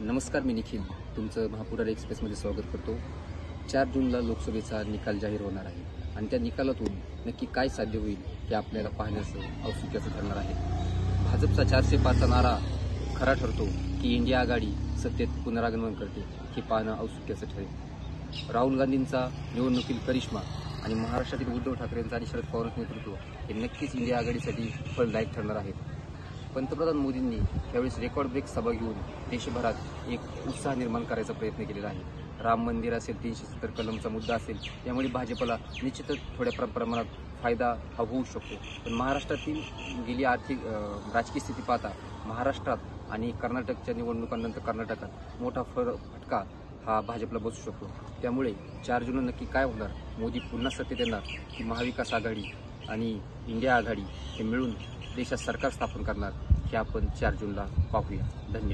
नमस्कार, मी निखिल तुमचं महापुराण एक्सप्रेसमध्ये स्वागत करतो। 4 जूनला लोकसभेचा निकाल जाहीर होणार आहे आणि त्या निकालातून नक्की काय साध्य होईल हे आपल्याला पाहण्याचं औत्सुक्याचं ठरणार आहे। भाजपचा 405चा नारा खरा ठरतो की इंडिया आघाडी सत्तेत पुनरागमन करते हे पाहणं औत्सुक्याचं ठरेल। राहुल गांधींचा निवडणुकील करिश्मा आणि महाराष्ट्रातील उद्धव ठाकरेंचा आणि शरद पवारांचं नेतृत्व हे नक्कीच इंडिया आघाडीसाठी फलदायक ठरणार आहे। पंतप्रधान मोदींनी यावेळेस रेकॉर्ड ब्रेक सभा घेऊन देशभरात एक उत्साह निर्माण करायचा प्रयत्न केलेला आहे। राम मंदिर असेल, 370 कलमचा मुद्दा असेल, यामुळे भाजपला निश्चितच थोड्या प्रमाणात फायदा होऊ शकतो। पण महाराष्ट्रातील गेली आर्थिक राजकीय स्थिती पाहता महाराष्ट्रात आणि कर्नाटकच्या निवडणुकांनंतर कर्नाटकात मोठा फटका हा भाजपला बसू शकतो। त्यामुळे 4 जूनला नक्की काय होणार, मोदी पुन्हा सत्तेत येणार की महाविकास आघाडी आणि इंडिया आघाडी हे मिळून देशात सरकार स्थापन करणार हे आपण 4 जूनला पाहूया। धन्यवाद।